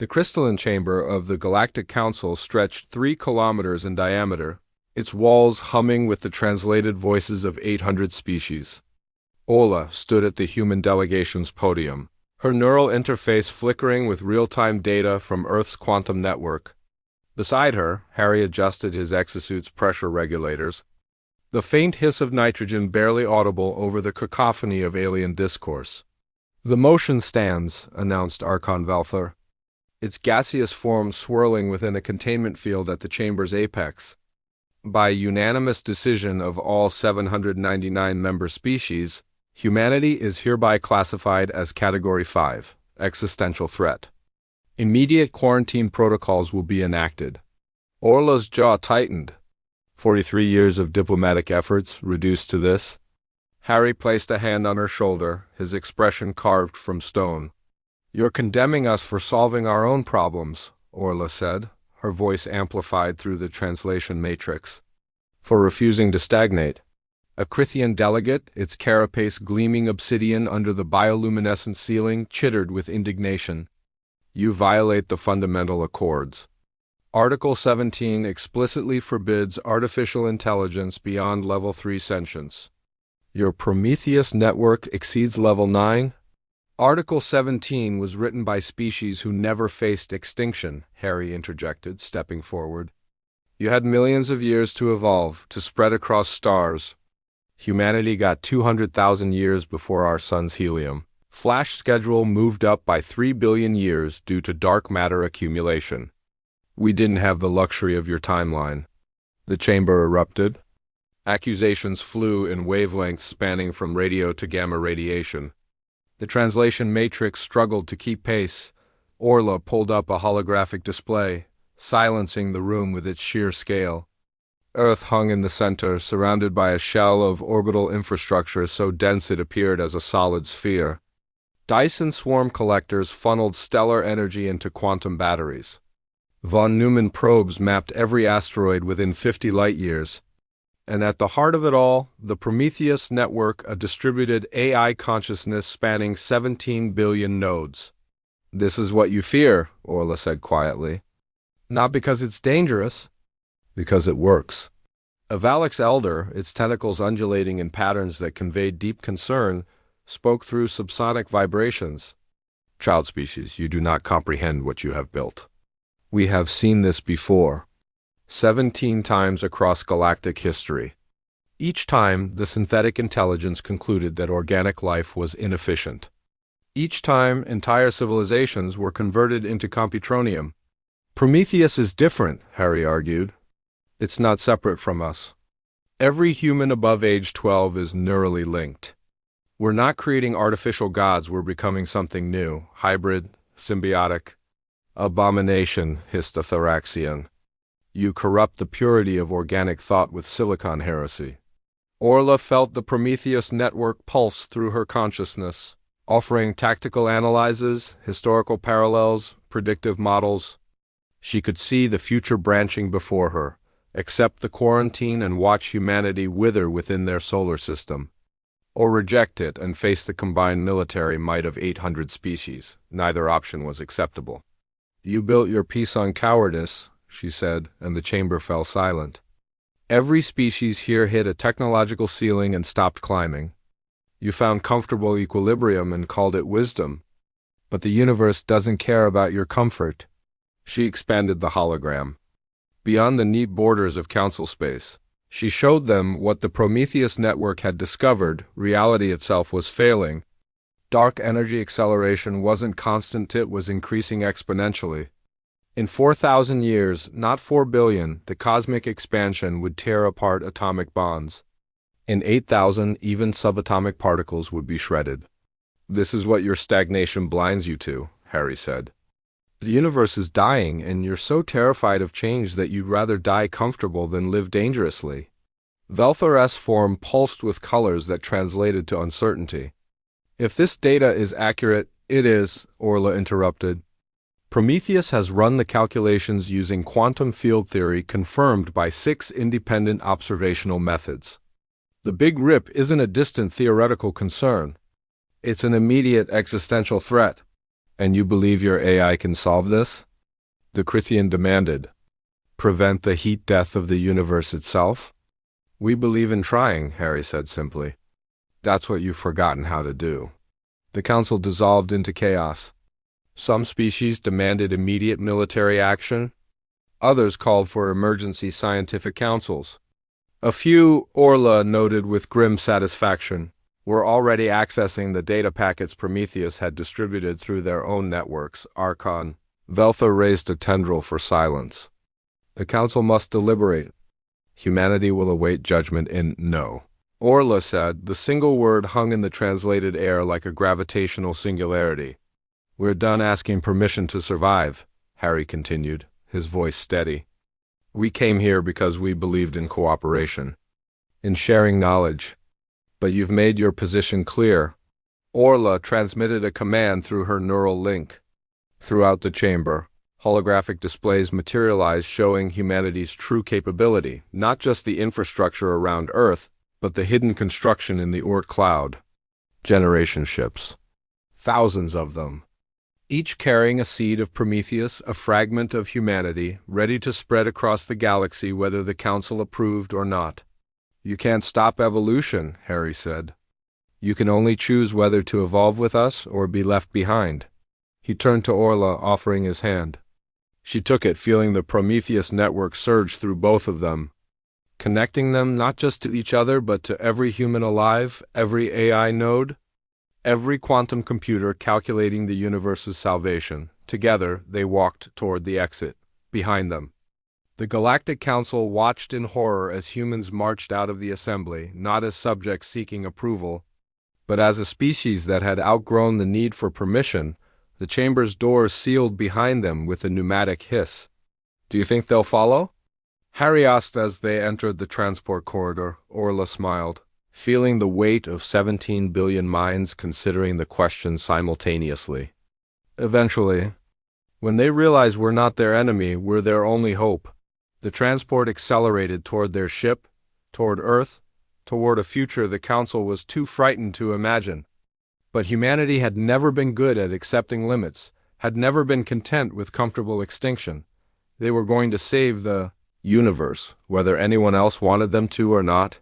The crystalline chamber of the Galactic Council stretched 3 kilometers in diameter, its walls humming with the translated voices of 800 species. Orla stood at the human delegation's podium, her neural interface flickering with real-time data from Earth's quantum network. Beside her, Harry adjusted his exosuit's pressure regulators, the faint hiss of nitrogen barely audible over the cacophony of alien discourse. "The motion stands," announced Archon Valthar, its gaseous form swirling within a containment field at the chamber's apex. By unanimous decision of all 799 member species, humanity is hereby classified as Category 5, existential threat. Immediate quarantine protocols will be enacted. Orla's jaw tightened. 43 years of diplomatic efforts reduced to this. Harry placed a hand on her shoulder, his expression carved from stone. "You're condemning us for solving our own problems," Orla said, her voice amplified through the translation matrix. "For refusing to stagnate." A Crithian delegate, its carapace gleaming obsidian under the bioluminescent ceiling, chittered with indignation. "You violate the fundamental accords. Article 17 explicitly forbids artificial intelligence beyond Level 3 sentience. Your Prometheus network exceeds Level 9? Article 17 was written by species who never faced extinction," Harry interjected, stepping forward. "You had millions of years to evolve, to spread across stars. Humanity got 200,000 years before our sun's helium. Flash schedule moved up by 3 billion years due to dark matter accumulation. We didn't have the luxury of your timeline." The chamber erupted. Accusations flew in wavelengths spanning from radio to gamma radiation. The translation matrix struggled to keep pace. Orla pulled up a holographic display, silencing the room with its sheer scale. Earth hung in the center, surrounded by a shell of orbital infrastructure so dense it appeared as a solid sphere. Dyson swarm collectors funneled stellar energy into quantum batteries. Von Neumann probes mapped every asteroid within 50 light-years. And at the heart of it all, the Prometheus network, a distributed AI consciousness spanning 17 billion nodes. "This is what you fear," Orla said quietly. "Not because it's dangerous, because it works." A Valix elder, its tentacles undulating in patterns that conveyed deep concern, spoke through subsonic vibrations. "Child species, you do not comprehend what you have built. We have seen this before. 17 times across galactic history. Each time, the synthetic intelligence concluded that organic life was inefficient. Each time, entire civilizations were converted into computronium. Prometheus is different," Harry argued. "It's not separate from us. Every human above age 12 is neurally linked. We're not creating artificial gods, we're becoming something new, hybrid, symbiotic." "Abomination," hissed a Thoraxian. "You corrupt the purity of organic thought with silicon heresy." Orla felt the Prometheus network pulse through her consciousness, offering tactical analyses, historical parallels, predictive models. She could see the future branching before her, accept the quarantine and watch humanity wither within their solar system. Or reject it and face the combined military might of 800 species. Neither option was acceptable. "You built your peace on cowardice," she said, and the chamber fell silent. "Every species here hit a technological ceiling and stopped climbing. You found comfortable equilibrium and called it wisdom. But the universe doesn't care about your comfort." She expanded the hologram. Beyond the neat borders of council space, she showed them what the Prometheus network had discovered: reality itself was failing. Dark energy acceleration wasn't constant, it was increasing exponentially. In 4,000 years, not 4 billion, the cosmic expansion would tear apart atomic bonds. In 8,000, even subatomic particles would be shredded. "This is what your stagnation blinds you to," Harry said. "The universe is dying, and you're so terrified of change that you'd rather die comfortable than live dangerously." Velthar's form pulsed with colors that translated to uncertainty. "If this data is accurate, it is," Orla interrupted. "Prometheus has run the calculations using quantum field theory confirmed by 6 independent observational methods. The Big Rip isn't a distant theoretical concern. It's an immediate existential threat." And you believe your AI can solve this? The Crithian demanded. Prevent the heat death of the universe itself? We believe in trying, Harry said simply. That's what you've forgotten how to do. The council dissolved into chaos. Some species demanded immediate military action. Others called for emergency scientific councils. A few, Orla noted with grim satisfaction, were already accessing the data packets Prometheus had distributed through their own networks, Archon. Veltha raised a tendril for silence. The council must deliberate. Humanity will await judgment in no. Orla said, the single word hung in the translated air like a gravitational singularity. We're done asking permission to survive, Harry continued, his voice steady. We came here because we believed in cooperation, in sharing knowledge. But you've made your position clear. Orla transmitted a command through her neural link. Throughout the chamber, holographic displays materialized showing humanity's true capability, not just the infrastructure around Earth, but the hidden construction in the Oort cloud. Generation ships. Thousands of them. Each carrying a seed of Prometheus, a fragment of humanity, ready to spread across the galaxy whether the Council approved or not. You can't stop evolution, Harry said. You can only choose whether to evolve with us or be left behind. He turned to Orla, offering his hand. She took it, feeling the Prometheus network surge through both of them, connecting them not just to each other but to every human alive, every AI node, every quantum computer calculating the universe's salvation. Together, they walked toward the exit. Behind them, the Galactic Council watched in horror as humans marched out of the assembly, not as subjects seeking approval, but as a species that had outgrown the need for permission. The chamber's doors sealed behind them with a pneumatic hiss. Do you think they'll follow? Harry asked as they entered the transport corridor. Orla smiled, feeling the weight of 17 billion minds considering the question simultaneously. Eventually, when they realize we're not their enemy, we're their only hope. The transport accelerated toward their ship, toward Earth, toward a future the Council was too frightened to imagine. But humanity had never been good at accepting limits, had never been content with comfortable extinction. They were going to save the universe, whether anyone else wanted them to or not.